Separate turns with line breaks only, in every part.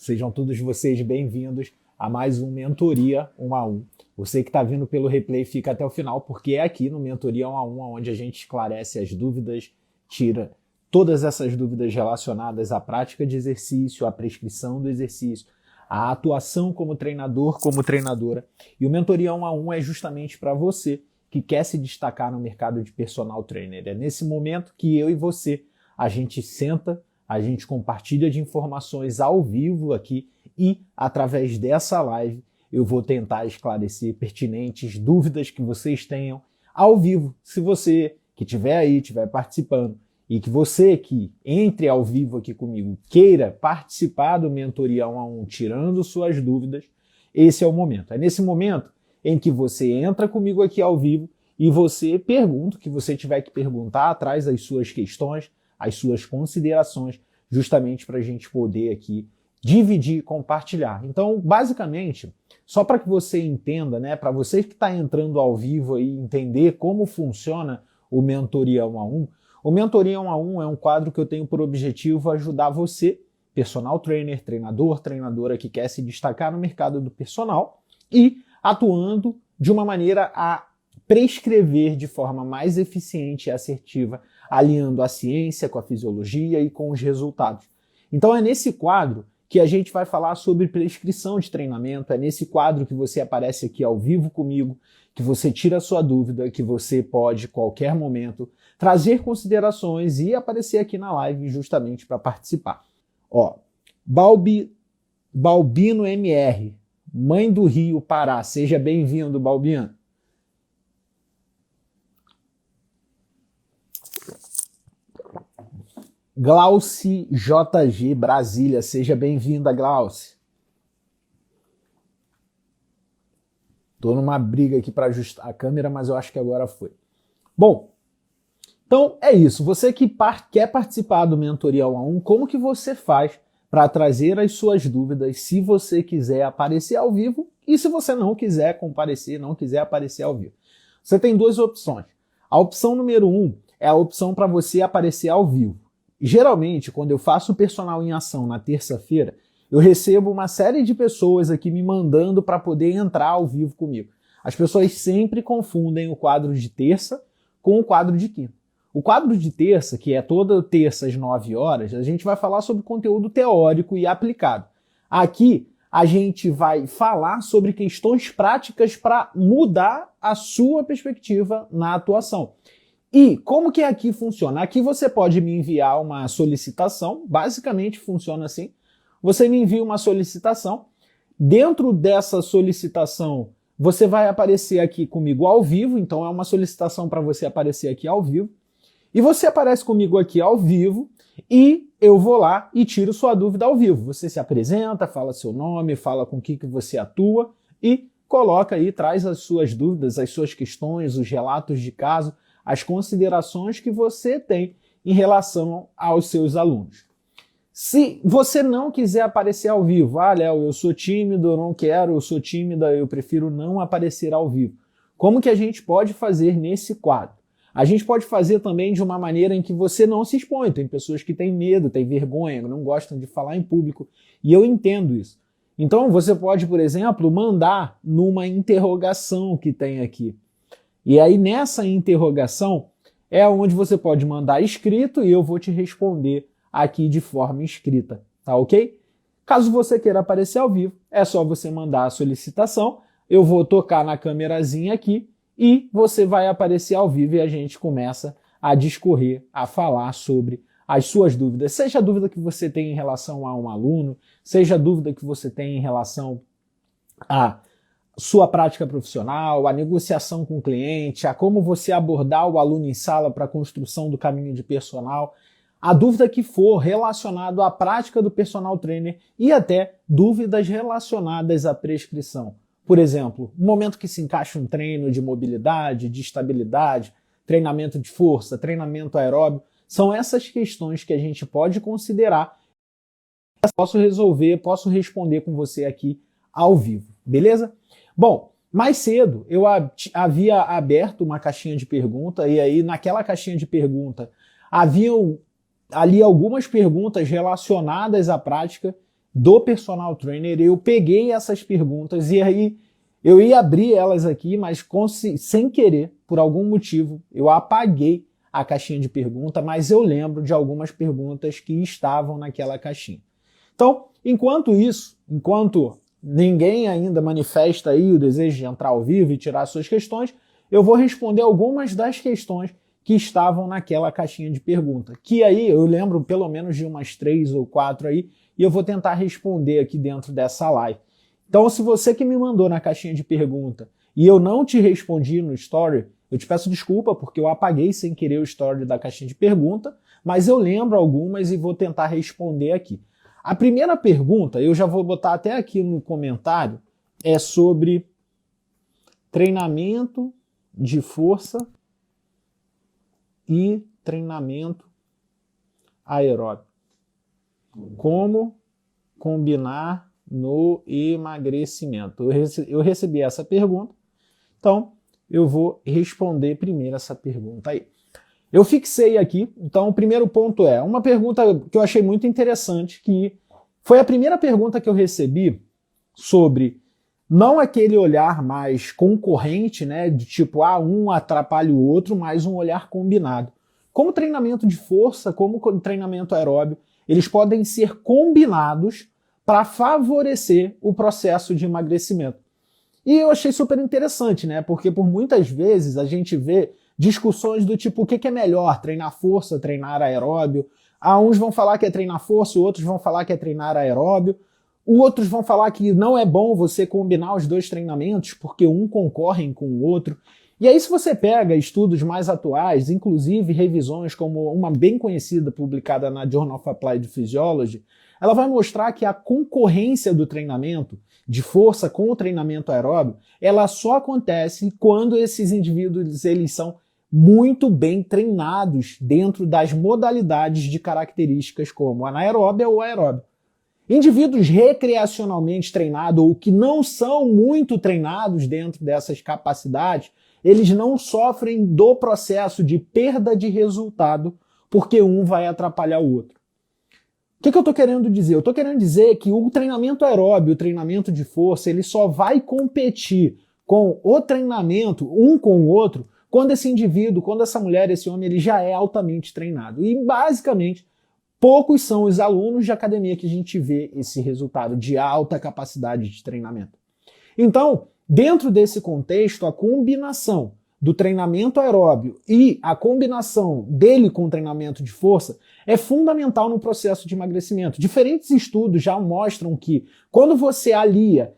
Sejam todos vocês bem-vindos a mais um Mentoria 1 a 1. Você que está vindo pelo replay, fica até o final, porque é aqui no Mentoria 1 a 1 onde a gente esclarece as dúvidas, tira todas essas dúvidas relacionadas à prática de exercício, à prescrição do exercício, à atuação como treinador, como treinadora. E o Mentoria 1 a 1 é justamente para você que quer se destacar no mercado de personal trainer. É nesse momento que eu e você, a gente senta, a gente compartilha de informações ao vivo aqui e, através dessa live, eu vou tentar esclarecer pertinentes dúvidas que vocês tenham ao vivo. Se você que estiver aí, estiver participando, e que você que entre ao vivo aqui comigo queira participar do Mentoria 1 a 1, tirando suas dúvidas, esse é o momento. É nesse momento em que você entra comigo aqui ao vivo e você pergunta o que você tiver que perguntar, traz as suas questões, as suas considerações, justamente para a gente poder aqui dividir e compartilhar. Então, basicamente, só para que você entenda, né, para você que está entrando ao vivo aí, entender como funciona o Mentoria 1 a 1, o Mentoria 1 a 1 é um quadro que eu tenho por objetivo ajudar você, personal trainer, treinador, treinadora que quer se destacar no mercado do personal e atuando de uma maneira a prescrever de forma mais eficiente e assertiva, alinhando a ciência com a fisiologia e com os resultados. Então é nesse quadro que a gente vai falar sobre prescrição de treinamento, é nesse quadro que você aparece aqui ao vivo comigo, que você tira a sua dúvida, que você pode, qualquer momento, trazer considerações e aparecer aqui na live justamente para participar. Ó, Balbino MR, Mãe do Rio, Pará, seja bem-vindo, Balbino. Glauci JG, Brasília, seja bem-vinda, Glauci. Tô numa briga aqui para ajustar a câmera, mas eu acho que agora foi. Bom, então é isso. Você que quer participar do Mentoria 1 a 1, como que você faz para trazer as suas dúvidas, se você quiser aparecer ao vivo e se você não quiser comparecer, não quiser aparecer ao vivo? Você tem duas opções. A opção número 1 é a opção para você aparecer ao vivo. Geralmente, quando eu faço o personal em ação na terça-feira, eu recebo uma série de pessoas aqui me mandando para poder entrar ao vivo comigo. As pessoas sempre confundem o quadro de terça com o quadro de quinta. O quadro de terça, que é toda terça às 9 horas, a gente vai falar sobre conteúdo teórico e aplicado. Aqui, a gente vai falar sobre questões práticas para mudar a sua perspectiva na atuação. E como que aqui funciona? Aqui você pode me enviar uma solicitação, basicamente funciona assim. Você me envia uma solicitação, dentro dessa solicitação você vai aparecer aqui comigo ao vivo, então é uma solicitação para você aparecer aqui ao vivo. E você aparece comigo aqui ao vivo e eu vou lá e tiro sua dúvida ao vivo. Você se apresenta, fala seu nome, fala com o que você atua e coloca aí, traz as suas dúvidas, as suas questões, os relatos de caso, as considerações que você tem em relação aos seus alunos. Se você não quiser aparecer ao vivo, Léo, eu sou tímido, eu não quero, eu sou tímida, eu prefiro não aparecer ao vivo. Como que a gente pode fazer nesse quadro? A gente pode fazer também de uma maneira em que você não se expõe. Tem pessoas que têm medo, têm vergonha, não gostam de falar em público, e eu entendo isso. Então você pode, por exemplo, mandar numa interrogação que tem aqui. E aí nessa interrogação é onde você pode mandar escrito e eu vou te responder aqui de forma escrita, tá ok? Caso você queira aparecer ao vivo, é só você mandar a solicitação, eu vou tocar na câmerazinha aqui e você vai aparecer ao vivo e a gente começa a discorrer, a falar sobre as suas dúvidas. Seja a dúvida que você tem em relação a um aluno, seja a dúvida que você tem em relação a sua prática profissional, a negociação com o cliente, a como você abordar o aluno em sala para a construção do caminho de personal, a dúvida que for relacionada à prática do personal trainer e até dúvidas relacionadas à prescrição. Por exemplo, no momento que se encaixa um treino de mobilidade, de estabilidade, treinamento de força, treinamento aeróbio, são essas questões que a gente pode considerar. Posso resolver, posso responder com você aqui ao vivo, beleza? Bom, mais cedo eu havia aberto uma caixinha de pergunta e aí naquela caixinha de pergunta haviam ali algumas perguntas relacionadas à prática do personal trainer, eu peguei essas perguntas e aí eu ia abrir elas aqui, mas sem querer, por algum motivo, eu apaguei a caixinha de pergunta, mas eu lembro de algumas perguntas que estavam naquela caixinha. Então, enquanto ninguém ainda manifesta aí o desejo de entrar ao vivo e tirar suas questões, eu vou responder algumas das questões que estavam naquela caixinha de pergunta, que aí eu lembro pelo menos de umas 3 ou 4 aí, e eu vou tentar responder aqui dentro dessa live. Então, se você que me mandou na caixinha de pergunta e eu não te respondi no story, eu te peço desculpa porque eu apaguei sem querer o story da caixinha de pergunta, mas eu lembro algumas e vou tentar responder aqui. A primeira pergunta, eu já vou botar até aqui no comentário, é sobre treinamento de força e treinamento aeróbico. Como combinar no emagrecimento? Eu recebi essa pergunta, então eu vou responder primeiro essa pergunta aí. Eu fixei aqui, então o primeiro ponto é uma pergunta que eu achei muito interessante, que foi a primeira pergunta que eu recebi sobre não aquele olhar mais concorrente, né, de tipo, um atrapalha o outro, mas um olhar combinado. Como treinamento de força, como treinamento aeróbio, eles podem ser combinados para favorecer o processo de emagrecimento. E eu achei super interessante, né? Porque por muitas vezes a gente vê discussões do tipo, o que é melhor, treinar força, treinar aeróbio? Uns vão falar que é treinar força, outros vão falar que é treinar aeróbio. Outros vão falar que não é bom você combinar os dois treinamentos, porque um concorre com o outro. E aí, se você pega estudos mais atuais, inclusive revisões como uma bem conhecida publicada na Journal of Applied Physiology, ela vai mostrar que a concorrência do treinamento de força com o treinamento aeróbio, ela só acontece quando esses indivíduos eles são muito bem treinados dentro das modalidades de características como anaeróbia ou aeróbia. Indivíduos recreacionalmente treinados ou que não são muito treinados dentro dessas capacidades, eles não sofrem do processo de perda de resultado porque um vai atrapalhar o outro. O que eu estou querendo dizer? Eu estou querendo dizer que o treinamento aeróbio, o treinamento de força, ele só vai competir com o treinamento, um com o outro, quando esse indivíduo, quando essa mulher, esse homem, ele já é altamente treinado. E basicamente, poucos são os alunos de academia que a gente vê esse resultado de alta capacidade de treinamento. Então, dentro desse contexto, a combinação do treinamento aeróbio e a combinação dele com o treinamento de força é fundamental no processo de emagrecimento. Diferentes estudos já mostram que quando você alinha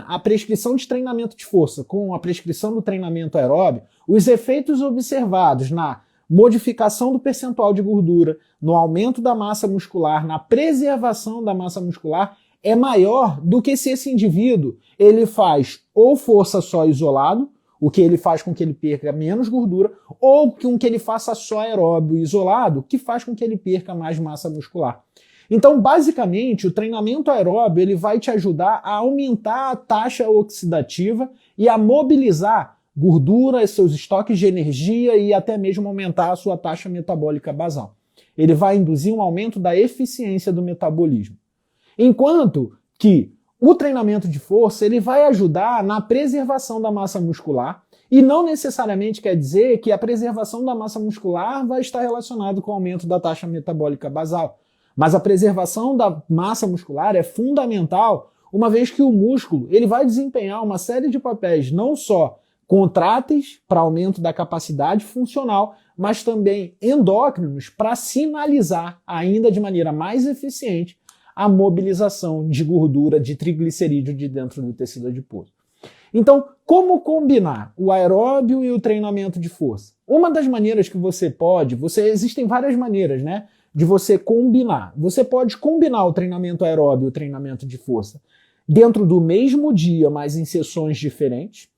a prescrição de treinamento de força com a prescrição do treinamento aeróbio, os efeitos observados na modificação do percentual de gordura, no aumento da massa muscular, na preservação da massa muscular, é maior do que se esse indivíduo ele faz ou força só isolado, o que ele faz com que ele perca menos gordura, ou com que ele faça só aeróbio isolado, que faz com que ele perca mais massa muscular. Então, basicamente, o treinamento aeróbio ele vai te ajudar a aumentar a taxa oxidativa e a mobilizar gordura, seus estoques de energia e até mesmo aumentar a sua taxa metabólica basal. Ele vai induzir um aumento da eficiência do metabolismo. Enquanto que o treinamento de força ele vai ajudar na preservação da massa muscular e não necessariamente quer dizer que a preservação da massa muscular vai estar relacionado com o aumento da taxa metabólica basal. Mas a preservação da massa muscular é fundamental, uma vez que o músculo ele vai desempenhar uma série de papéis não só contráteis para aumento da capacidade funcional, mas também endócrinos para sinalizar ainda de maneira mais eficiente a mobilização de gordura, de triglicerídeo de dentro do tecido adiposo. Então, como combinar o aeróbio e o treinamento de força? Uma das maneiras que existem várias maneiras, né, de você combinar. Você pode combinar o treinamento aeróbio e o treinamento de força dentro do mesmo dia, mas em sessões diferentes.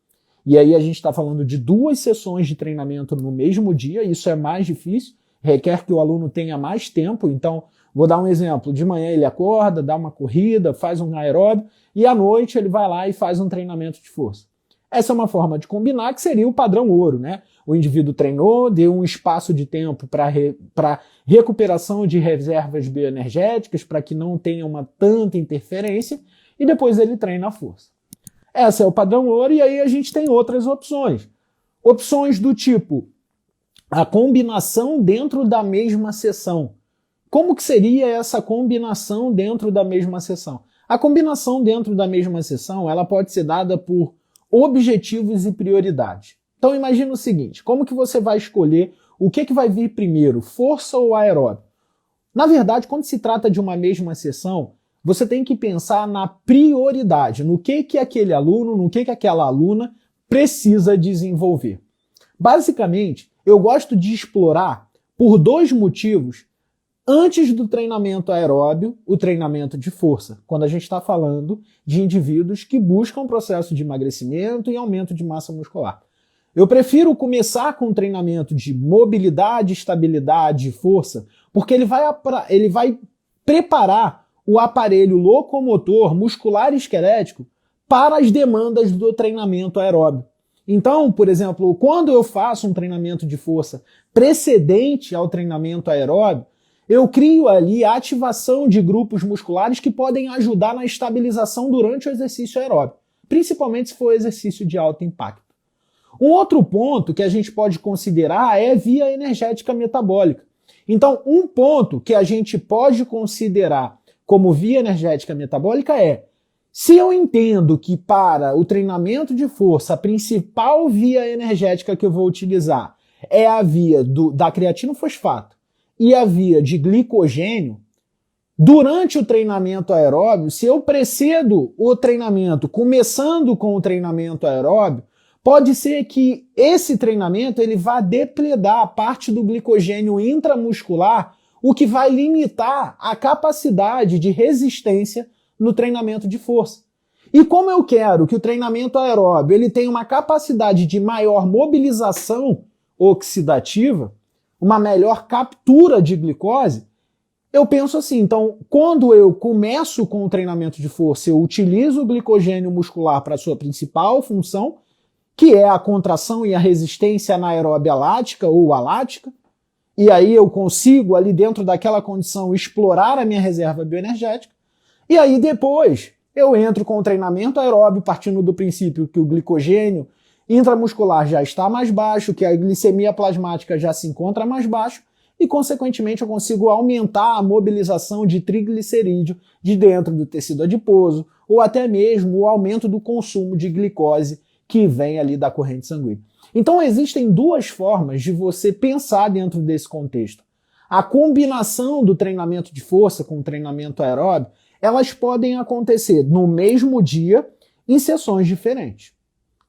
E aí a gente está falando de 2 sessões de treinamento no mesmo dia, isso é mais difícil, requer que o aluno tenha mais tempo, então vou dar um exemplo, de manhã ele acorda, dá uma corrida, faz um aeróbio, e à noite ele vai lá e faz um treinamento de força. Essa é uma forma de combinar que seria o padrão ouro, né? O indivíduo treinou, deu um espaço de tempo para recuperação de reservas bioenergéticas, para que não tenha uma tanta interferência, e depois ele treina a força. Essa é o padrão ouro, e aí a gente tem outras opções. Opções do tipo a combinação dentro da mesma sessão. Como que seria essa combinação dentro da mesma sessão? A combinação dentro da mesma sessão, ela pode ser dada por objetivos e prioridades. Então imagina o seguinte, como que você vai escolher o que vai vir primeiro, força ou aeróbio? Na verdade, quando se trata de uma mesma sessão, você tem que pensar na prioridade, no que aquele aluno, no que aquela aluna precisa desenvolver. Basicamente, eu gosto de explorar, por dois motivos, antes do treinamento aeróbio, o treinamento de força, quando a gente está falando de indivíduos que buscam processo de emagrecimento e aumento de massa muscular. Eu prefiro começar com um treinamento de mobilidade, estabilidade e força, porque ele vai preparar o aparelho locomotor, muscular e esquelético para as demandas do treinamento aeróbio. Então, por exemplo, quando eu faço um treinamento de força precedente ao treinamento aeróbio, eu crio ali a ativação de grupos musculares que podem ajudar na estabilização durante o exercício aeróbio, principalmente se for exercício de alto impacto. Um outro ponto que a gente pode considerar é via energética metabólica. Então, um ponto que a gente pode considerar como via energética metabólica é: se eu entendo que para o treinamento de força a principal via energética que eu vou utilizar é a via da creatinofosfato e a via de glicogênio, durante o treinamento aeróbio, se eu precedo o treinamento começando com o treinamento aeróbio, pode ser que esse treinamento ele vá depledar a parte do glicogênio intramuscular, o que vai limitar a capacidade de resistência no treinamento de força. E como eu quero que o treinamento aeróbio ele tenha uma capacidade de maior mobilização oxidativa, uma melhor captura de glicose, eu penso assim, então, quando eu começo com o treinamento de força, eu utilizo o glicogênio muscular para a sua principal função, que é a contração e a resistência anaeróbia lática ou alática, e aí eu consigo, ali dentro daquela condição, explorar a minha reserva bioenergética, e aí depois eu entro com o treinamento aeróbio, partindo do princípio que o glicogênio intramuscular já está mais baixo, que a glicemia plasmática já se encontra mais baixo, e consequentemente eu consigo aumentar a mobilização de triglicerídeo de dentro do tecido adiposo, ou até mesmo o aumento do consumo de glicose que vem ali da corrente sanguínea. Então existem duas formas de você pensar dentro desse contexto. A combinação do treinamento de força com o treinamento aeróbio, elas podem acontecer no mesmo dia em sessões diferentes,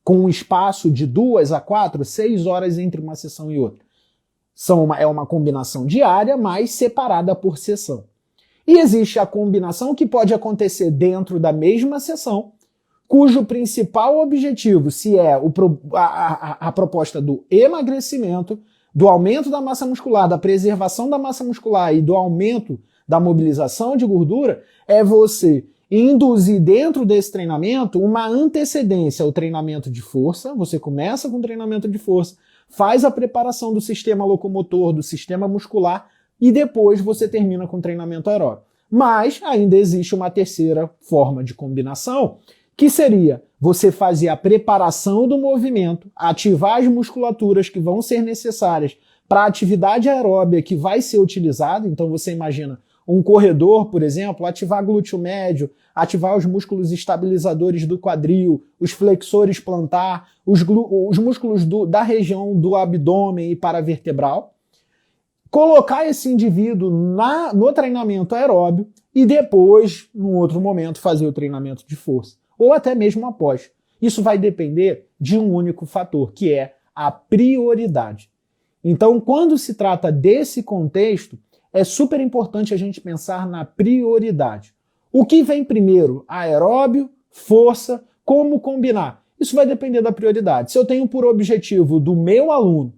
com um espaço de 2 a 4, 6 horas entre uma sessão e outra. É uma combinação diária, mas separada por sessão. E existe a combinação que pode acontecer dentro da mesma sessão, cujo principal objetivo, se é a proposta do emagrecimento, do aumento da massa muscular, da preservação da massa muscular e do aumento da mobilização de gordura, é você induzir dentro desse treinamento uma antecedência ao treinamento de força. Você começa com o treinamento de força, faz a preparação do sistema locomotor, do sistema muscular e depois você termina com o treinamento aeróbico. Mas ainda existe uma terceira forma de combinação, que seria você fazer a preparação do movimento, ativar as musculaturas que vão ser necessárias para a atividade aeróbia que vai ser utilizada. Então você imagina um corredor, por exemplo, ativar glúteo médio, ativar os músculos estabilizadores do quadril, os flexores plantar, os músculos da região do abdômen e paravertebral, colocar esse indivíduo no treinamento aeróbio e depois, num outro momento, fazer o treinamento de força, ou até mesmo após. Isso vai depender de um único fator, que é a prioridade. Então, quando se trata desse contexto, é super importante a gente pensar na prioridade. O que vem primeiro? Aeróbio, força, como combinar? Isso vai depender da prioridade. Se eu tenho por objetivo do meu aluno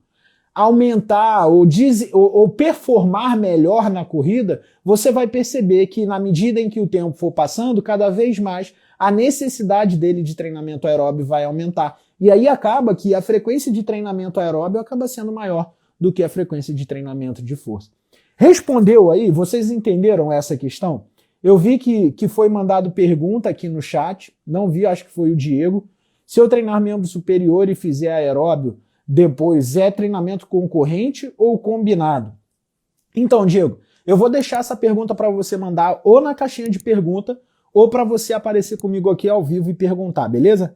aumentar ou performar melhor na corrida, você vai perceber que na medida em que o tempo for passando, cada vez mais a necessidade dele de treinamento aeróbio vai aumentar. E aí acaba que a frequência de treinamento aeróbio acaba sendo maior do que a frequência de treinamento de força. Respondeu aí? Vocês entenderam essa questão? Eu vi que foi mandado pergunta aqui no chat, não vi, acho que foi o Diego. Se eu treinar membro superior e fizer aeróbio depois, é treinamento concorrente ou combinado? Então, Diego, eu vou deixar essa pergunta para você mandar ou na caixinha de pergunta ou para você aparecer comigo aqui ao vivo e perguntar, beleza?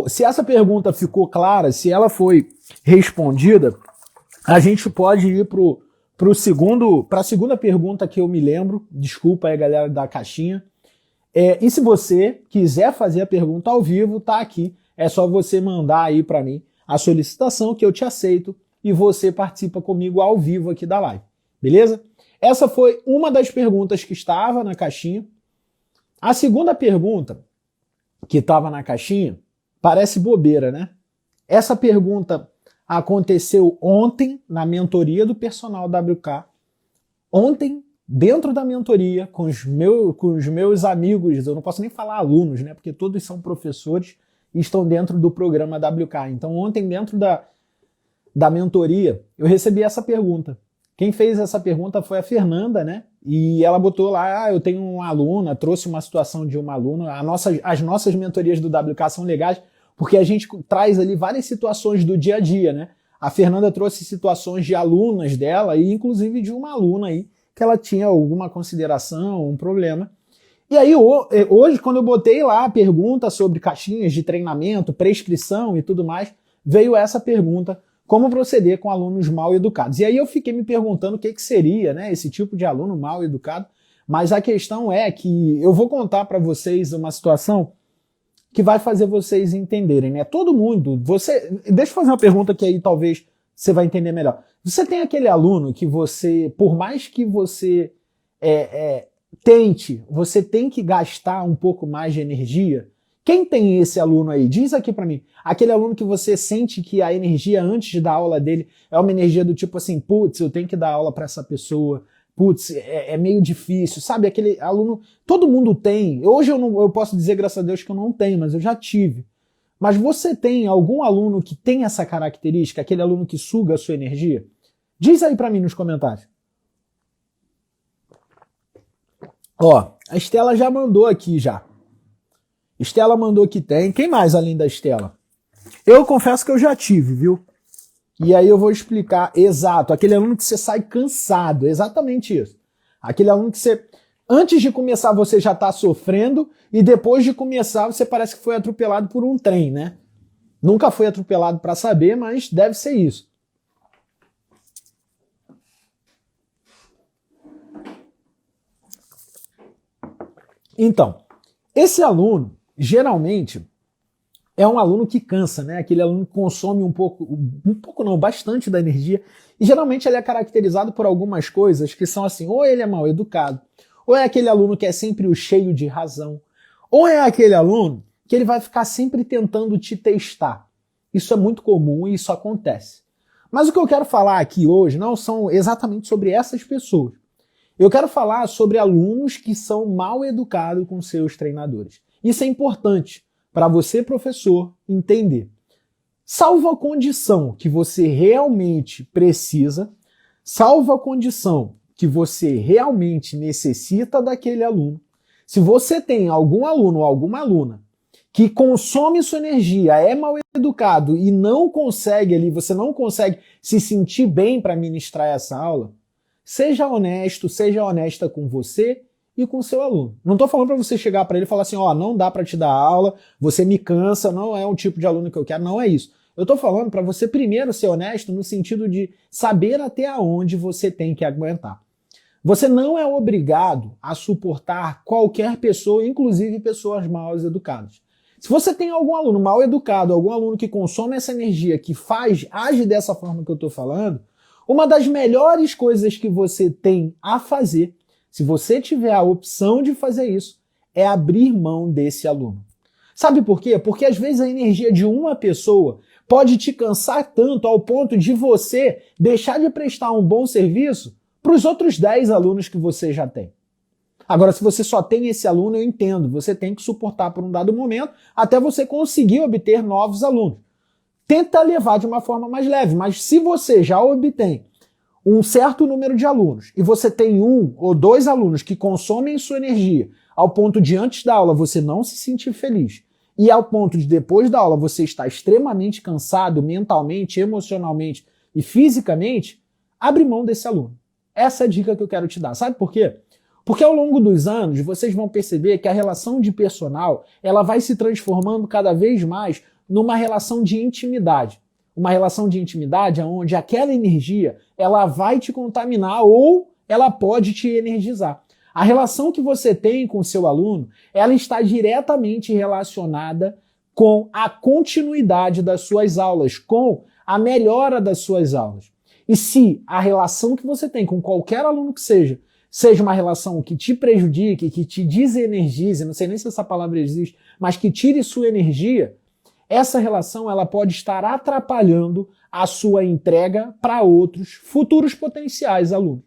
Se essa pergunta ficou clara, se ela foi respondida, a gente pode ir para a segunda pergunta que eu me lembro. Desculpa aí, galera da caixinha. E se você quiser fazer a pergunta ao vivo, tá aqui. É só você mandar aí para mim a solicitação que eu te aceito e você participa comigo ao vivo aqui da live. Beleza? Essa foi uma das perguntas que estava na caixinha. A segunda pergunta que estava na caixinha parece bobeira, né? Essa pergunta aconteceu ontem na mentoria do personal WK. Ontem, dentro da mentoria, com os meus amigos, eu não posso nem falar alunos, né? Porque todos são professores e estão dentro do programa WK. Então, ontem, dentro da mentoria, eu recebi essa pergunta. Quem fez essa pergunta foi a Fernanda, né? E ela botou lá, eu tenho uma aluna, trouxe uma situação de uma aluna. As nossas mentorias do WK são legais porque a gente traz ali várias situações do dia a dia, né? A Fernanda trouxe situações de alunas dela e inclusive de uma aluna aí que ela tinha alguma consideração, um problema. E aí hoje, quando eu botei lá a pergunta sobre caixinhas de treinamento, prescrição e tudo mais, veio essa pergunta: como proceder com alunos mal educados? E aí eu fiquei me perguntando o que seria, né, esse tipo de aluno mal educado, mas a questão é que eu vou contar para vocês uma situação que vai fazer vocês entenderem, né? Todo mundo, deixa eu fazer uma pergunta que aí talvez você vai entender melhor. Você tem aquele aluno que você, por mais que você tente, você tem que gastar um pouco mais de energia? Quem tem esse aluno aí? Diz aqui pra mim. Aquele aluno que você sente que a energia antes da aula dele é uma energia do tipo assim, putz, eu tenho que dar aula pra essa pessoa, putz, é meio difícil, sabe? Aquele aluno, todo mundo tem. Hoje eu posso dizer, graças a Deus, que eu não tenho, mas eu já tive. Mas você tem algum aluno que tem essa característica, aquele aluno que suga a sua energia? Diz aí pra mim nos comentários. Ó, a Estela já mandou aqui já. Estela mandou que tem. Quem mais além da Estela? Eu confesso que eu já tive, viu? E aí eu vou explicar exato. Aquele aluno que você sai cansado, exatamente isso. Aquele aluno que você, antes de começar, você já tá sofrendo e depois de começar você parece que foi atropelado por um trem, né? Nunca foi atropelado para saber, mas deve ser isso. Então, esse aluno, geralmente, é um aluno que cansa, né? Aquele aluno que consome um pouco não, bastante da energia. E geralmente ele é caracterizado por algumas coisas que são assim, ou ele é mal educado, ou é aquele aluno que é sempre o cheio de razão, ou é aquele aluno que ele vai ficar sempre tentando te testar. Isso é muito comum e isso acontece. Mas o que eu quero falar aqui hoje não são exatamente sobre essas pessoas. Eu quero falar sobre alunos que são mal educados com seus treinadores. Isso é importante para você, professor, entender. Salvo a condição que você realmente precisa, salvo a condição que você realmente necessita daquele aluno. Se você tem algum aluno ou alguma aluna que consome sua energia, é mal educado e não consegue ali, você não consegue se sentir bem para ministrar essa aula, seja honesto, seja honesta com você e com seu aluno. Não estou falando para você chegar para ele e falar assim, ó, não dá para te dar aula, você me cansa, não é um tipo de aluno que eu quero, não é isso. Eu estou falando para você primeiro ser honesto no sentido de saber até onde você tem que aguentar. Você não é obrigado a suportar qualquer pessoa, inclusive pessoas mal educadas. Se você tem algum aluno mal educado, algum aluno que consome essa energia, que age dessa forma que eu estou falando, uma das melhores coisas que você tem a fazer, se você tiver a opção de fazer isso, é abrir mão desse aluno. Sabe por quê? Porque às vezes a energia de uma pessoa pode te cansar tanto ao ponto de você deixar de prestar um bom serviço para os outros 10 alunos que você já tem. Agora, se você só tem esse aluno, eu entendo, você tem que suportar por um dado momento até você conseguir obter novos alunos. Tenta levar de uma forma mais leve, mas se você já obtém um certo número de alunos e você tem 1 ou 2 alunos que consomem sua energia ao ponto de antes da aula você não se sentir feliz e ao ponto de depois da aula você estar extremamente cansado mentalmente, emocionalmente e fisicamente, abre mão desse aluno. Essa é a dica que eu quero te dar. Sabe por quê? Porque ao longo dos anos vocês vão perceber que a relação de personal ela vai se transformando cada vez mais numa relação de intimidade. Uma relação de intimidade onde aquela energia ela vai te contaminar ou ela pode te energizar. A relação que você tem com o seu aluno, ela está diretamente relacionada com a continuidade das suas aulas, com a melhora das suas aulas. E se a relação que você tem com qualquer aluno que seja uma relação que te prejudique, que te desenergize, não sei nem se essa palavra existe, mas que tire sua energia, essa relação ela pode estar atrapalhando a sua entrega para outros futuros potenciais alunos.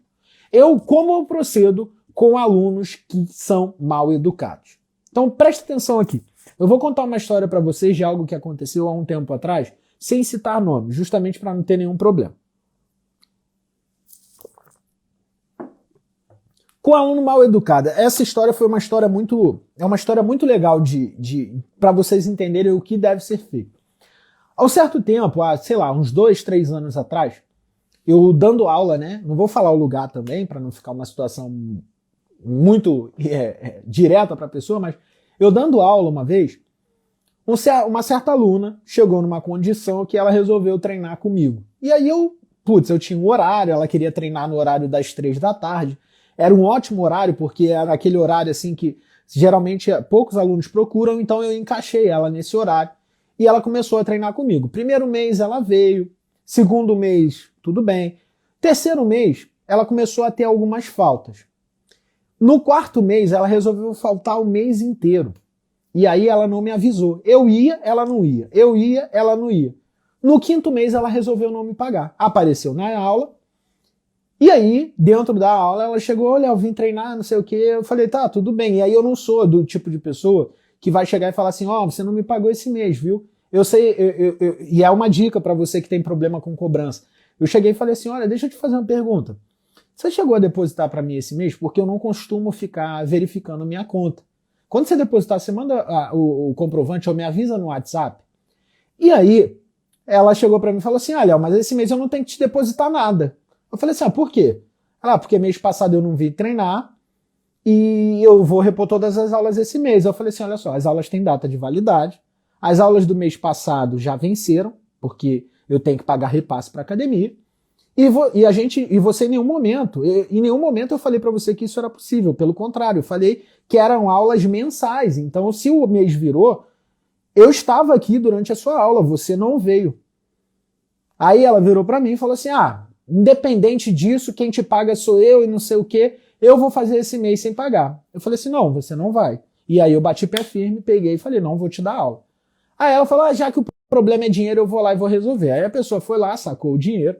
Como eu procedo com alunos que são mal educados? Então preste atenção aqui. Eu vou contar uma história para vocês de algo que aconteceu há um tempo atrás, sem citar nomes, justamente para não ter nenhum problema. Com aluno mal educado. Essa história foi uma história muito legal para vocês entenderem o que deve ser feito. Há um certo tempo, sei lá, uns 2, 3 anos atrás, eu dando aula, né? Não vou falar o lugar também, para não ficar uma situação muito direta para a pessoa, mas eu dando aula uma vez, uma certa aluna chegou numa condição que ela resolveu treinar comigo. E aí eu tinha um horário, ela queria treinar no horário das 3 da tarde. Era um ótimo horário, porque era aquele horário assim que geralmente poucos alunos procuram, então eu encaixei ela nesse horário e ela começou a treinar comigo. Primeiro mês ela veio, segundo mês tudo bem, terceiro mês ela começou a ter algumas faltas. No quarto mês ela resolveu faltar o mês inteiro e aí ela não me avisou. Eu ia, ela não ia. Eu ia, ela não ia. No quinto mês ela resolveu não me pagar. Apareceu na aula. E aí, dentro da aula, ela chegou, olha, eu vim treinar, não sei o quê. Eu falei, tá, tudo bem. E aí eu não sou do tipo de pessoa que vai chegar e falar assim, você não me pagou esse mês, viu? Eu sei, e é uma dica para você que tem problema com cobrança. Eu cheguei e falei assim, olha, deixa eu te fazer uma pergunta. Você chegou a depositar para mim esse mês? Porque eu não costumo ficar verificando minha conta. Quando você depositar, você manda o comprovante ou me avisa no WhatsApp. E aí, ela chegou para mim e falou assim, olha, mas esse mês eu não tenho que te depositar nada. Eu falei assim, por quê? Porque mês passado eu não vim treinar e eu vou repor todas as aulas esse mês. Eu falei assim, olha só, as aulas têm data de validade, as aulas do mês passado já venceram, porque eu tenho que pagar repasse para a academia, e você em nenhum momento eu falei para você que isso era possível, pelo contrário, eu falei que eram aulas mensais, então se o mês virou, eu estava aqui durante a sua aula, você não veio. Aí ela virou para mim e falou assim, independente disso, quem te paga sou eu e não sei o quê, eu vou fazer esse mês sem pagar. Eu falei assim, não, você não vai. E aí eu bati pé firme, peguei e falei, não, vou te dar aula. Aí ela falou, já que o problema é dinheiro, eu vou lá e vou resolver. Aí a pessoa foi lá, sacou o dinheiro,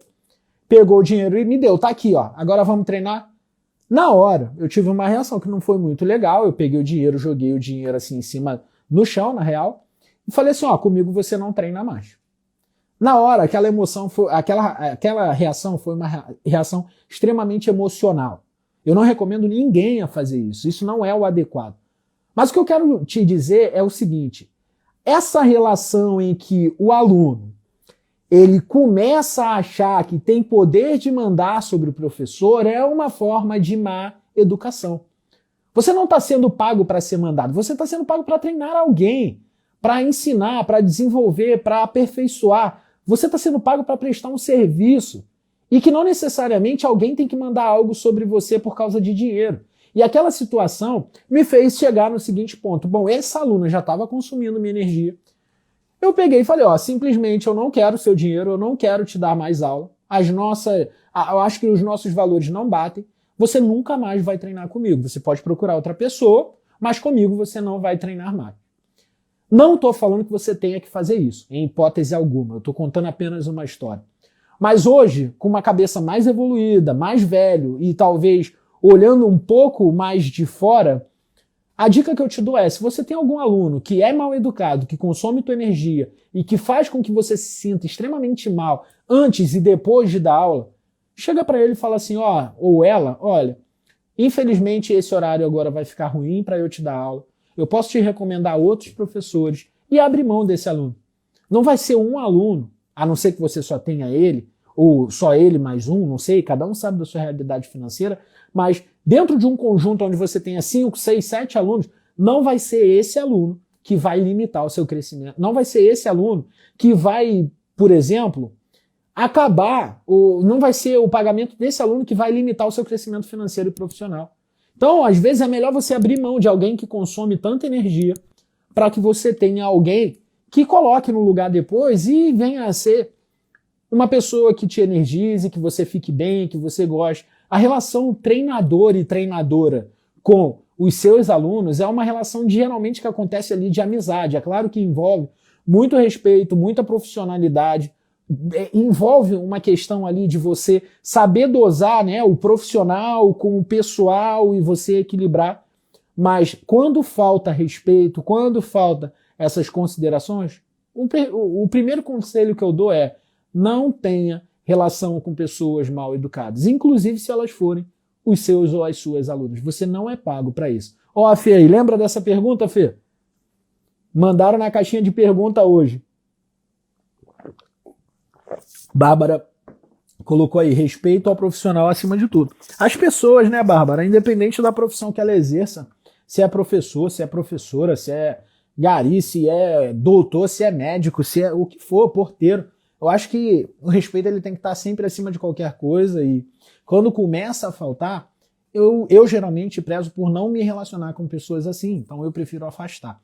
pegou o dinheiro e me deu, tá aqui, agora vamos treinar? Na hora, eu tive uma reação que não foi muito legal, eu peguei o dinheiro, joguei o dinheiro assim em cima, no chão, na real, e falei assim, comigo você não treina mais. Na hora, aquela emoção foi, aquela reação foi uma reação extremamente emocional. Eu não recomendo ninguém a fazer isso. Isso não é o adequado. Mas o que eu quero te dizer é o seguinte: essa relação em que o aluno ele começa a achar que tem poder de mandar sobre o professor é uma forma de má educação. Você não está sendo pago para ser mandado, você está sendo pago para treinar alguém, para ensinar, para desenvolver, para aperfeiçoar. Você está sendo pago para prestar um serviço e que não necessariamente alguém tem que mandar algo sobre você por causa de dinheiro. E aquela situação me fez chegar no seguinte ponto. Bom, essa aluna já estava consumindo minha energia. Eu peguei e falei, simplesmente eu não quero seu dinheiro, eu não quero te dar mais aula. Eu acho que os nossos valores não batem. Você nunca mais vai treinar comigo. Você pode procurar outra pessoa, mas comigo você não vai treinar mais. Não estou falando que você tenha que fazer isso, em hipótese alguma. Eu estou contando apenas uma história. Mas hoje, com uma cabeça mais evoluída, mais velho e talvez olhando um pouco mais de fora, a dica que eu te dou é, se você tem algum aluno que é mal educado, que consome tua energia e que faz com que você se sinta extremamente mal antes e depois de dar aula, chega para ele e fala assim, ó, ou ela, olha, infelizmente esse horário agora vai ficar ruim para eu te dar aula, eu posso te recomendar outros professores e abre mão desse aluno. Não vai ser um aluno, a não ser que você só tenha ele, ou só ele mais um, não sei, cada um sabe da sua realidade financeira, mas dentro de um conjunto onde você tenha 5, 6, 7 alunos, não vai ser esse aluno que vai limitar o seu crescimento. Não vai ser esse aluno que vai, por exemplo, acabar, ou não vai ser o pagamento desse aluno que vai limitar o seu crescimento financeiro e profissional. Então, às vezes, é melhor você abrir mão de alguém que consome tanta energia para que você tenha alguém que coloque no lugar depois e venha a ser uma pessoa que te energize, que você fique bem, que você goste. A relação treinador e treinadora com os seus alunos é uma relação geralmente que acontece ali de amizade. É claro que envolve muito respeito, muita profissionalidade, envolve uma questão ali de você saber dosar, né, o profissional com o pessoal e você equilibrar. Mas quando falta respeito, quando falta essas considerações, o primeiro conselho que eu dou é não tenha relação com pessoas mal educadas, inclusive se elas forem os seus ou as suas alunos. Você não é pago para isso. Ó, Fê, aí, lembra dessa pergunta, Fê? Mandaram na caixinha de pergunta hoje. Bárbara colocou aí, respeito ao profissional acima de tudo. As pessoas, né, Bárbara, independente da profissão que ela exerça, se é professor, se é professora, se é gari, se é doutor, se é médico, se é o que for, porteiro, eu acho que o respeito ele tem que estar sempre acima de qualquer coisa e quando começa a faltar, eu geralmente prezo por não me relacionar com pessoas assim, então eu prefiro afastar.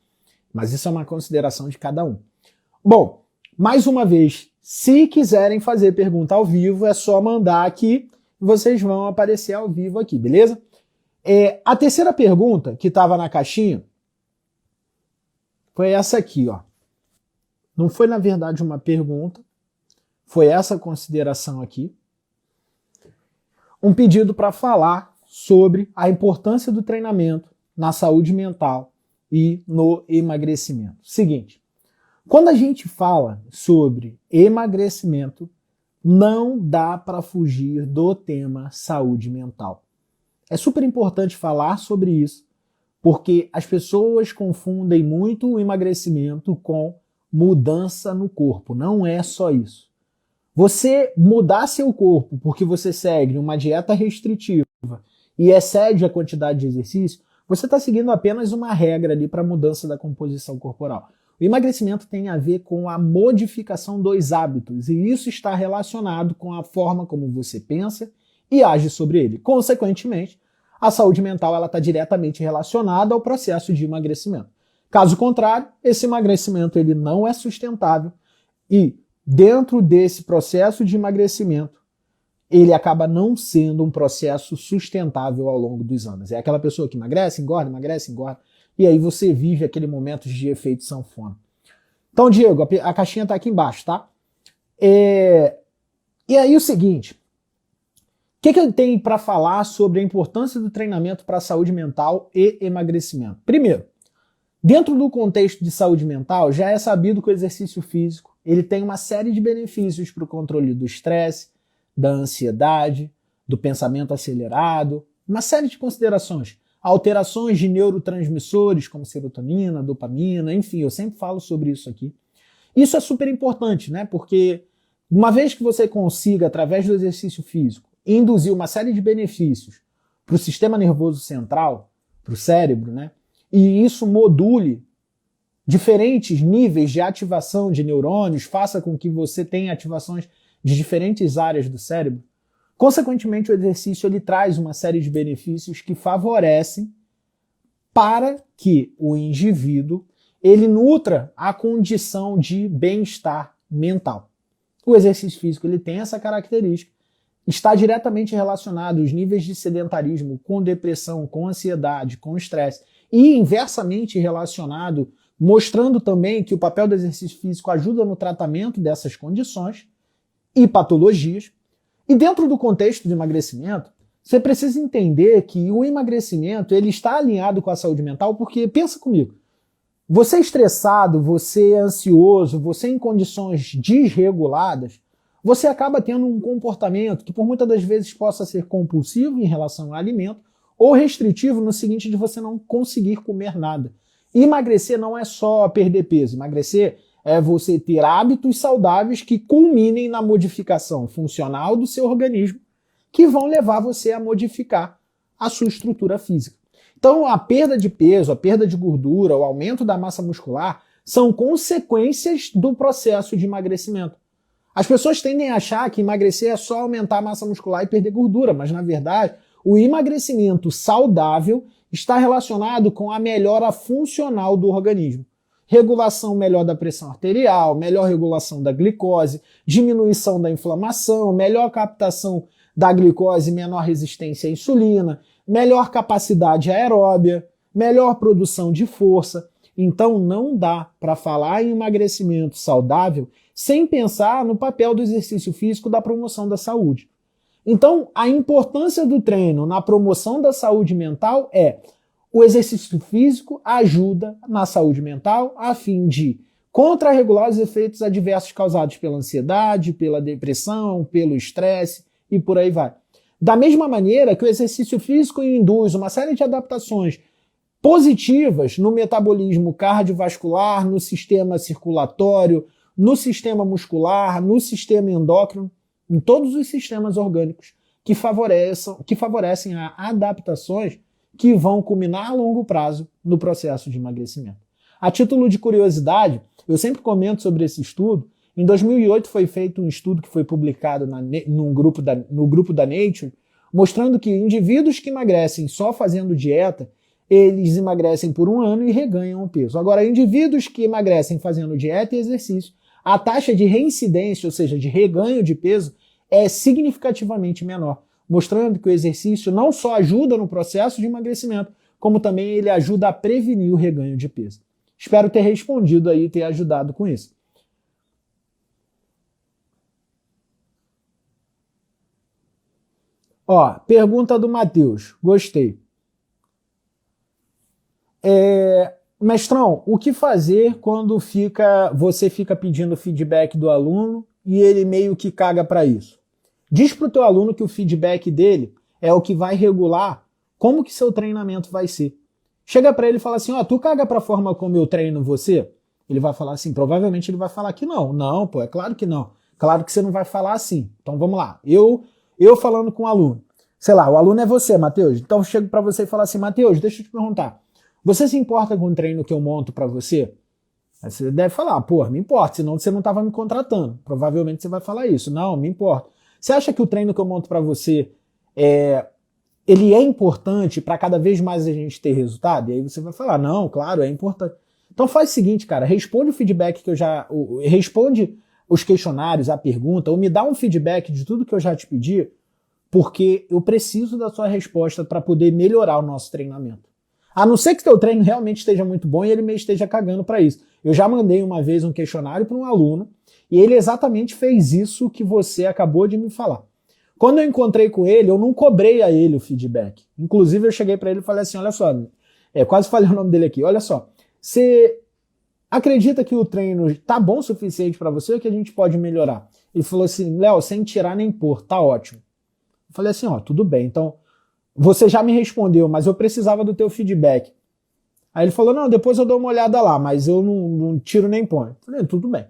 Mas isso é uma consideração de cada um. Bom, mais uma vez, se quiserem fazer pergunta ao vivo, é só mandar aqui e vocês vão aparecer ao vivo aqui, beleza? A terceira pergunta que estava na caixinha foi essa aqui, ó. Não foi, na verdade, uma pergunta, foi essa consideração aqui. Um pedido para falar sobre a importância do treinamento na saúde mental e no emagrecimento. Seguinte, quando a gente fala sobre emagrecimento, não dá para fugir do tema saúde mental. É super importante falar sobre isso, porque as pessoas confundem muito o emagrecimento com mudança no corpo. Não é só isso. Você mudar seu corpo porque você segue uma dieta restritiva e excede a quantidade de exercício, você está seguindo apenas uma regra ali para mudança da composição corporal. O emagrecimento tem a ver com a modificação dos hábitos e isso está relacionado com a forma como você pensa e age sobre ele. Consequentemente, a saúde mental ela está diretamente relacionada ao processo de emagrecimento. Caso contrário, esse emagrecimento ele não é sustentável e dentro desse processo de emagrecimento, ele acaba não sendo um processo sustentável ao longo dos anos. É aquela pessoa que emagrece, engorda, e aí você vive aquele momento de efeito sanfona. Então, Diego, a caixinha está aqui embaixo, tá? E aí o seguinte, o que eu tenho para falar sobre a importância do treinamento para a saúde mental e emagrecimento? Primeiro, dentro do contexto de saúde mental, já é sabido que o exercício físico ele tem uma série de benefícios para o controle do estresse, da ansiedade, do pensamento acelerado, uma série de considerações. Alterações de neurotransmissores como serotonina, dopamina, enfim, eu sempre falo sobre isso aqui. Isso é super importante, né? Porque uma vez que você consiga, através do exercício físico, induzir uma série de benefícios para o sistema nervoso central, para o cérebro, né? E isso module diferentes níveis de ativação de neurônios, faça com que você tenha ativações de diferentes áreas do cérebro. Consequentemente, o exercício ele traz uma série de benefícios que favorecem para que o indivíduo ele nutra a condição de bem-estar mental. O exercício físico ele tem essa característica, está diretamente relacionado aos níveis de sedentarismo com depressão, com ansiedade, com estresse e inversamente relacionado, mostrando também que o papel do exercício físico ajuda no tratamento dessas condições e patologias. E dentro do contexto de emagrecimento, Você precisa entender que o emagrecimento ele está alinhado com a saúde mental, porque, pensa comigo, você é estressado, você é ansioso, você em condições desreguladas, você acaba tendo um comportamento que por muitas das vezes possa ser compulsivo em relação ao alimento ou restritivo no seguinte de você não conseguir comer nada. Emagrecer não é só perder peso, emagrecer é você ter hábitos saudáveis que culminem na modificação funcional do seu organismo, que vão levar você a modificar a sua estrutura física. Então, a perda de peso, a perda de gordura, o aumento da massa muscular são consequências do processo de emagrecimento. As pessoas tendem a achar que emagrecer é só aumentar a massa muscular e perder gordura, mas na verdade, o emagrecimento saudável está relacionado com a melhora funcional do organismo. Regulação melhor da pressão arterial, melhor regulação da glicose, diminuição da inflamação, melhor captação da glicose, menor resistência à insulina, melhor capacidade aeróbia, melhor produção de força. Então não dá para falar em emagrecimento saudável sem pensar no papel do exercício físico da promoção da saúde. Então a importância do treino na promoção da saúde mental é o exercício físico ajuda na saúde mental a fim de contrarregular os efeitos adversos causados pela ansiedade, pela depressão, pelo estresse e por aí vai. Da mesma maneira que o exercício físico induz uma série de adaptações positivas no metabolismo cardiovascular, no sistema circulatório, no sistema muscular, no sistema endócrino, em todos os sistemas orgânicos que favorecem a adaptações que vão culminar a longo prazo no processo de emagrecimento. A título de curiosidade, eu sempre comento sobre esse estudo. Em 2008 foi feito um estudo que foi publicado no grupo da Nature, mostrando que indivíduos que emagrecem só fazendo dieta, eles emagrecem por 1 ano e reganham o peso. Agora, indivíduos que emagrecem fazendo dieta e exercício, a taxa de reincidência, ou seja, de reganho de peso, é significativamente menor, mostrando que o exercício não só ajuda no processo de emagrecimento, como também ele ajuda a prevenir o reganho de peso. Espero ter respondido aí e ter ajudado com isso. Ó, pergunta do Matheus. Gostei. Mestrão, o que fazer quando você fica pedindo feedback do aluno e ele meio que caga para isso? Diz para o teu aluno que o feedback dele é o que vai regular como que seu treinamento vai ser. Chega para ele e fala assim, ó, tu caga para a forma como eu treino você? Ele vai falar assim, provavelmente ele vai falar que não. Não, pô, é claro que não. Claro que você não vai falar assim. Então vamos lá. Eu falando com o aluno. Sei lá, o aluno é você, Matheus. Então eu chego para você e falo assim, Matheus, deixa eu te perguntar. Você se importa com o treino que eu monto para você? Aí você deve falar, pô, me importa, senão você não estava me contratando. Provavelmente você vai falar isso. Não, me importa. Você acha que o treino que eu monto para você ele é importante para cada vez mais a gente ter resultado? E aí você vai falar, não, claro, é importante. Então faz o seguinte, cara, responde o feedback que responde os questionários, a pergunta, ou me dá um feedback de tudo que eu já te pedi, porque eu preciso da sua resposta para poder melhorar o nosso treinamento. A não ser que teu treino realmente esteja muito bom e ele me esteja cagando para isso. Eu já mandei uma vez um questionário para um aluno e ele exatamente fez isso que você acabou de me falar. Quando eu encontrei com ele, eu não cobrei a ele o feedback. Inclusive, eu cheguei para ele e falei assim, olha só, quase falei o nome dele aqui, olha só, você acredita que o treino tá bom o suficiente para você ou que a gente pode melhorar? Ele falou assim, Léo, sem tirar nem pôr, tá ótimo. Eu falei assim, ó, tudo bem, então você já me respondeu, mas eu precisava do teu feedback. Aí ele falou, não, depois eu dou uma olhada lá, mas eu não tiro nem ponho. Eu falei, tudo bem.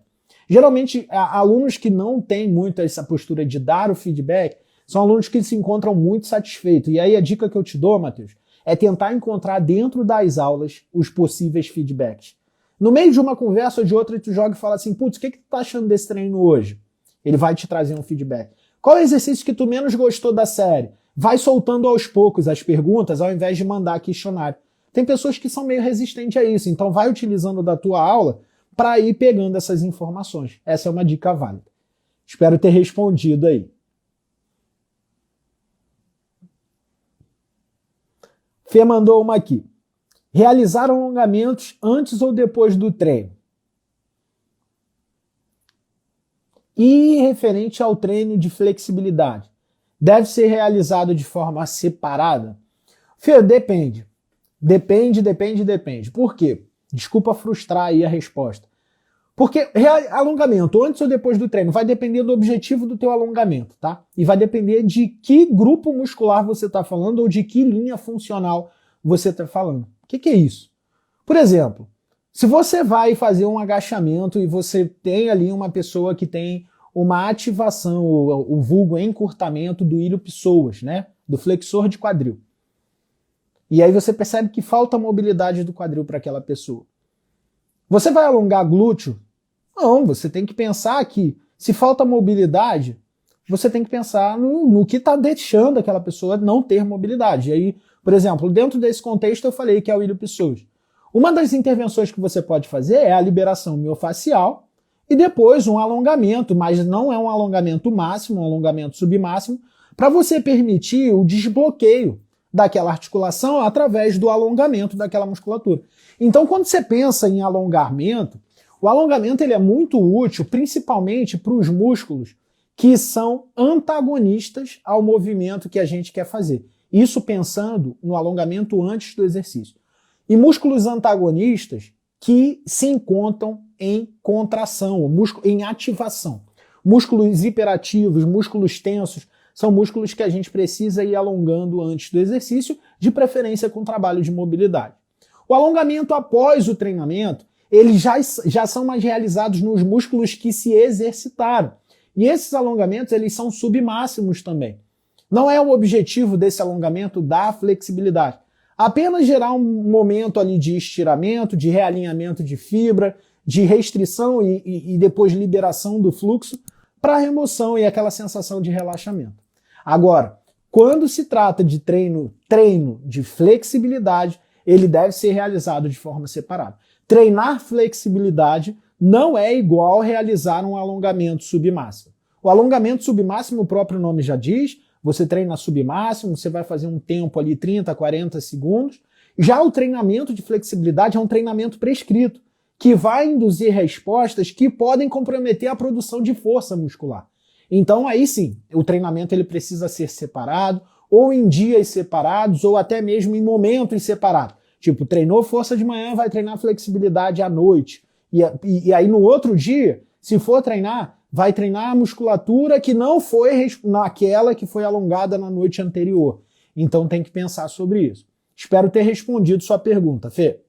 Geralmente, alunos que não têm muito essa postura de dar o feedback são alunos que se encontram muito satisfeitos. E aí a dica que eu te dou, Matheus, é tentar encontrar dentro das aulas os possíveis feedbacks. No meio de uma conversa ou de outra, tu joga e fala assim, putz, o que tu tá achando desse treino hoje? Ele vai te trazer um feedback. Qual é o exercício que tu menos gostou da série? Vai soltando aos poucos as perguntas ao invés de mandar questionário. Tem pessoas que são meio resistentes a isso, então vai utilizando da tua aula para ir pegando essas informações. Essa é uma dica válida. Espero ter respondido aí. Fê mandou uma aqui. Realizar alongamentos antes ou depois do treino? E referente ao treino de flexibilidade, deve ser realizado de forma separada? Fê, depende. Depende. Por quê? Desculpa frustrar aí a resposta. Porque alongamento, antes ou depois do treino, vai depender do objetivo do teu alongamento, tá? E vai depender de que grupo muscular você está falando ou de que linha funcional você está falando. O que é isso? Por exemplo, se você vai fazer um agachamento e você tem ali uma pessoa que tem uma ativação, o vulgo encurtamento do ilho-psoas, né? Do flexor de quadril. E aí você percebe que falta mobilidade do quadril para aquela pessoa. Você vai alongar glúteo? Não, você tem que pensar que se falta mobilidade, você tem que pensar no que está deixando aquela pessoa não ter mobilidade. E aí, por exemplo, dentro desse contexto eu falei que é o ilho-psoas. Uma das intervenções que você pode fazer é a liberação miofascial e depois um alongamento, mas não é um alongamento máximo, um alongamento submáximo, para você permitir o desbloqueio daquela articulação através do alongamento daquela musculatura. Então, quando você pensa em alongamento, o alongamento ele é muito útil, principalmente para os músculos que são antagonistas ao movimento que a gente quer fazer. Isso pensando no alongamento antes do exercício. E músculos antagonistas que se encontram em contração, em ativação. Músculos hiperativos, músculos tensos, são músculos que a gente precisa ir alongando antes do exercício, de preferência com trabalho de mobilidade. O alongamento após o treinamento, eles já são mais realizados nos músculos que se exercitaram. E esses alongamentos, eles são submáximos também. Não é o objetivo desse alongamento da flexibilidade. Apenas gerar um momento ali de estiramento, de realinhamento de fibra, de restrição e depois liberação do fluxo para remoção e aquela sensação de relaxamento. Agora, quando se trata de treino de flexibilidade, ele deve ser realizado de forma separada. Treinar flexibilidade não é igual realizar um alongamento submáximo. O alongamento submáximo, o próprio nome já diz, você treina submáximo, você vai fazer um tempo ali 30, 40 segundos. Já o treinamento de flexibilidade é um treinamento prescrito, que vai induzir respostas que podem comprometer a produção de força muscular. Então aí sim, o treinamento ele precisa ser separado, ou em dias separados, ou até mesmo em momentos separados. Tipo, treinou força de manhã, vai treinar flexibilidade à noite. E aí no outro dia, se for treinar, vai treinar a musculatura que não foi naquela que foi alongada na noite anterior. Então tem que pensar sobre isso. Espero ter respondido sua pergunta, Fê.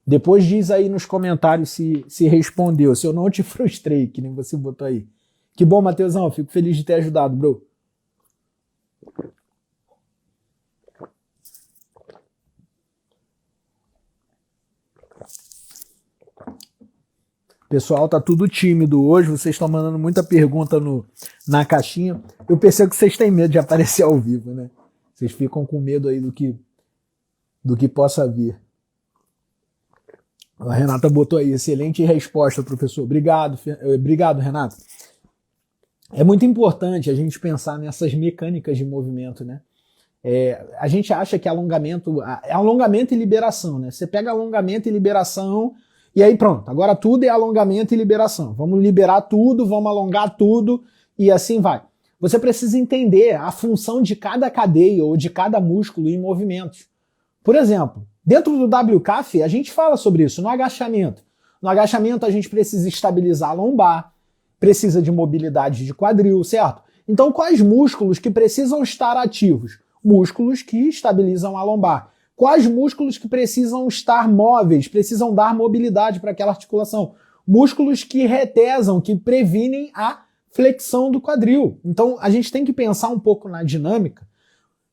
Depois diz aí nos comentários se respondeu, se eu não te frustrei, que nem você botou aí. Que bom, Matheusão, fico feliz de ter ajudado, bro. Pessoal, tá tudo tímido hoje, vocês estão mandando muita pergunta na caixinha. Eu percebo que vocês têm medo de aparecer ao vivo, né? Vocês ficam com medo aí do que possa vir. A Renata botou aí, excelente resposta, professor. Obrigado, Renata. É muito importante a gente pensar nessas mecânicas de movimento, né? A gente acha que alongamento é alongamento e liberação, né? Você pega alongamento e liberação e aí pronto, agora tudo é alongamento e liberação. Vamos liberar tudo, vamos alongar tudo e assim vai. Você precisa entender a função de cada cadeia ou de cada músculo em movimentos. Por exemplo, dentro do WCAF, a gente fala sobre isso no agachamento. No agachamento, a gente precisa estabilizar a lombar, precisa de mobilidade de quadril, certo? Então, quais músculos que precisam estar ativos? Músculos que estabilizam a lombar. Quais músculos que precisam estar móveis, precisam dar mobilidade para aquela articulação? Músculos que retesam, que previnem a flexão do quadril. Então, a gente tem que pensar um pouco na dinâmica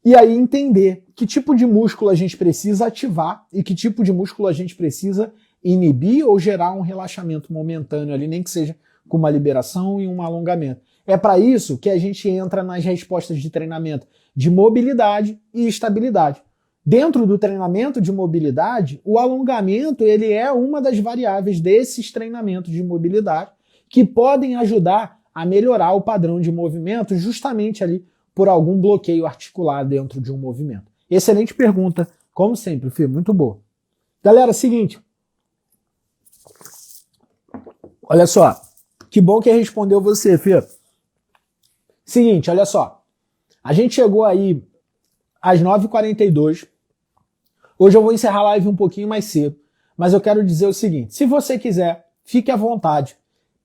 e aí entender que tipo de músculo a gente precisa ativar e que tipo de músculo a gente precisa inibir ou gerar um relaxamento momentâneo ali, nem que seja com uma liberação e um alongamento. É para isso que a gente entra nas respostas de treinamento de mobilidade e estabilidade. Dentro do treinamento de mobilidade, o alongamento ele é uma das variáveis desses treinamentos de mobilidade que podem ajudar a melhorar o padrão de movimento justamente ali por algum bloqueio articular dentro de um movimento. Excelente pergunta, como sempre, Fê, muito boa. Galera, seguinte. Olha só, que bom que respondeu você, Fê. Seguinte, olha só. A gente chegou aí às 9h42. Hoje eu vou encerrar a live um pouquinho mais cedo, mas eu quero dizer o seguinte, se você quiser, fique à vontade,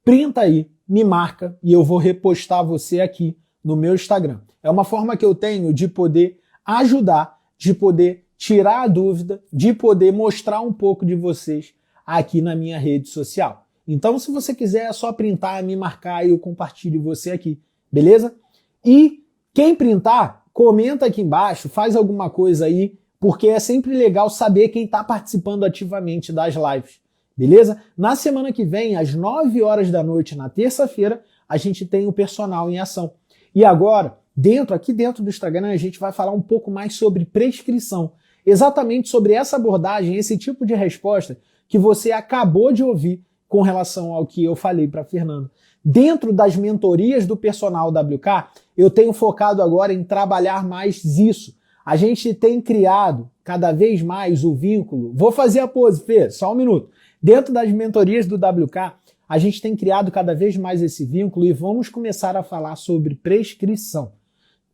printa aí, me marca e eu vou repostar você aqui no meu Instagram. É uma forma que eu tenho de poder ajudar, de poder tirar a dúvida, de poder mostrar um pouco de vocês aqui na minha rede social. Então, se você quiser, é só printar, me marcar e eu compartilho você aqui, beleza? E quem printar, comenta aqui embaixo, faz alguma coisa aí, porque é sempre legal saber quem está participando ativamente das lives, beleza? Na semana que vem, às 9 horas da noite, na terça-feira, a gente tem o Personal em Ação. E agora, aqui dentro do Instagram, a gente vai falar um pouco mais sobre prescrição. Exatamente sobre essa abordagem, esse tipo de resposta que você acabou de ouvir com relação ao que eu falei para a Fernanda. Dentro das mentorias do Personal WK, eu tenho focado agora em trabalhar mais isso. A gente tem criado cada vez mais o vínculo. Vou fazer a pose, Fê, só um minuto. Dentro das mentorias do WK, a gente tem criado cada vez mais esse vínculo e vamos começar a falar sobre prescrição.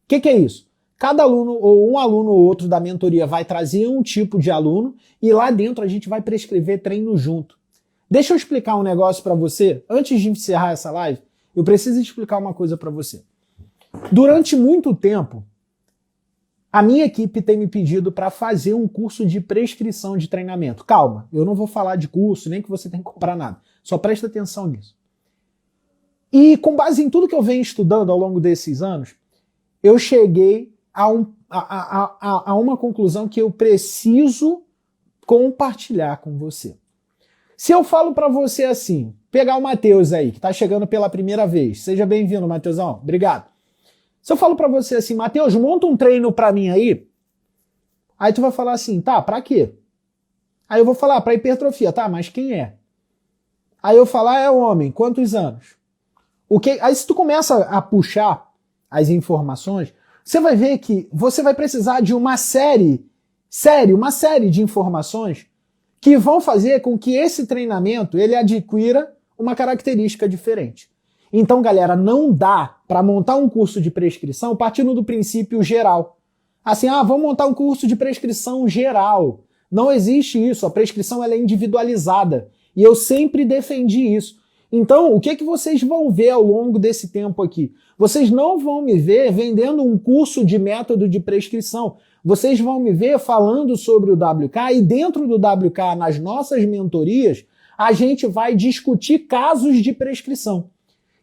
O que é isso? Cada aluno ou um aluno ou outro da mentoria vai trazer um tipo de aluno e lá dentro a gente vai prescrever treino junto. Deixa eu explicar um negócio para você. Antes de encerrar essa live, eu preciso explicar uma coisa para você. Durante muito tempo, a minha equipe tem me pedido para fazer um curso de prescrição de treinamento. Calma, eu não vou falar de curso, nem que você tem que comprar nada. Só presta atenção nisso. E com base em tudo que eu venho estudando ao longo desses anos, eu cheguei a uma conclusão que eu preciso compartilhar com você. Se eu falo para você assim, pegar o Matheus aí, que está chegando pela primeira vez. Seja bem-vindo, Matheusão. Obrigado. Se eu falo para você assim, Matheus, monta um treino para mim aí tu vai falar assim, tá, para quê? Aí eu vou falar, para hipertrofia, tá, mas quem é? Aí eu falar, é homem, quantos anos? Aí se tu começa a puxar as informações, você vai ver que você vai precisar de uma série de informações que vão fazer com que esse treinamento ele adquira uma característica diferente. Então, galera, não dá para montar um curso de prescrição partindo do princípio geral. Assim, vamos montar um curso de prescrição geral. Não existe isso, a prescrição ela é individualizada. E eu sempre defendi isso. Então, o que vocês vão ver ao longo desse tempo aqui? Vocês não vão me ver vendendo um curso de método de prescrição. Vocês vão me ver falando sobre o WK e dentro do WK, nas nossas mentorias, a gente vai discutir casos de prescrição.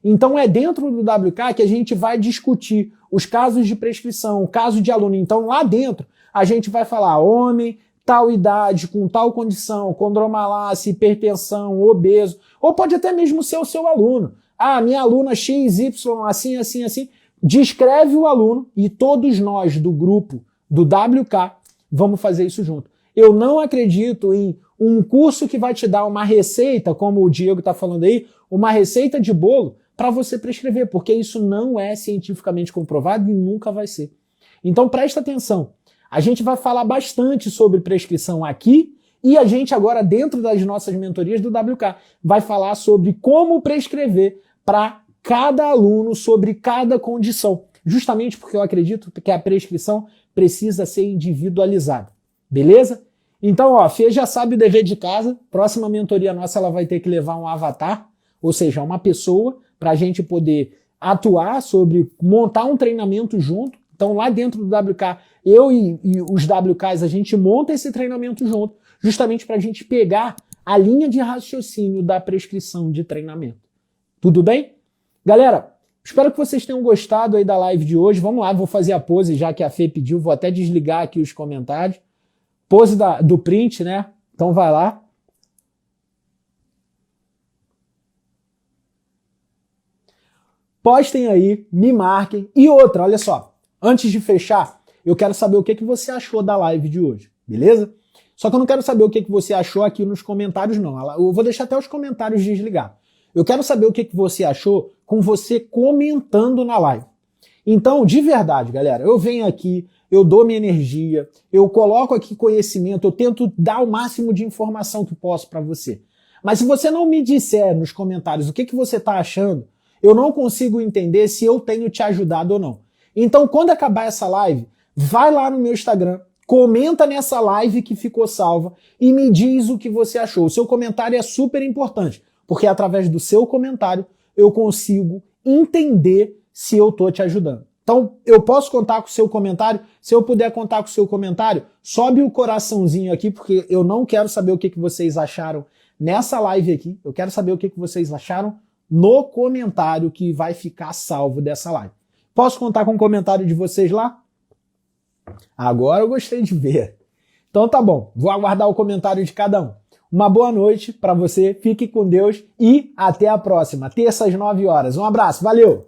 Então é dentro do WK que a gente vai discutir os casos de prescrição, o caso de aluno. Então lá dentro a gente vai falar homem, tal idade, com tal condição, condromalácia, hipertensão, obeso, ou pode até mesmo ser o seu aluno. Minha aluna XY, assim, assim, assim. Descreve o aluno e todos nós do grupo do WK vamos fazer isso junto. Eu não acredito em um curso que vai te dar uma receita, como o Diego está falando aí, uma receita de bolo para você prescrever, porque isso não é cientificamente comprovado e nunca vai ser. Então presta atenção. A gente vai falar bastante sobre prescrição aqui e a gente agora, dentro das nossas mentorias do WK, vai falar sobre como prescrever para cada aluno, sobre cada condição. Justamente porque eu acredito que a prescrição precisa ser individualizada. Beleza? Então, a Fê já sabe o dever de casa. Próxima mentoria nossa, ela vai ter que levar um avatar, ou seja, uma pessoa, para a gente poder atuar sobre montar um treinamento junto. Então, lá dentro do WK, eu e os WKs, a gente monta esse treinamento junto, justamente para a gente pegar a linha de raciocínio da prescrição de treinamento. Tudo bem? Galera, espero que vocês tenham gostado aí da live de hoje. Vamos lá, vou fazer a pose, já que a Fê pediu, vou até desligar aqui os comentários. Pose do print, né? Então vai lá. Postem aí, me marquem. E outra, olha só. Antes de fechar, eu quero saber o que você achou da live de hoje, beleza? Só que eu não quero saber o que você achou aqui nos comentários, não. Eu vou deixar até os comentários desligados. Eu quero saber o que você achou com você comentando na live. Então, de verdade, galera, eu venho aqui, eu dou minha energia, eu coloco aqui conhecimento, eu tento dar o máximo de informação que posso para você. Mas se você não me disser nos comentários o que você está achando, eu não consigo entender se eu tenho te ajudado ou não. Então, quando acabar essa live, vai lá no meu Instagram, comenta nessa live que ficou salva e me diz o que você achou. O seu comentário é super importante, porque através do seu comentário eu consigo entender se eu tô te ajudando. Então, eu posso contar com o seu comentário? Se eu puder contar com o seu comentário, sobe o coraçãozinho aqui, porque eu não quero saber o que vocês acharam nessa live aqui. Eu quero saber o que vocês acharam no comentário que vai ficar salvo dessa live. Posso contar com o comentário de vocês lá? Agora eu gostei de ver. Então tá bom, vou aguardar o comentário de cada um. Uma boa noite para você, fique com Deus e até a próxima, terça às 9 horas. Um abraço, valeu!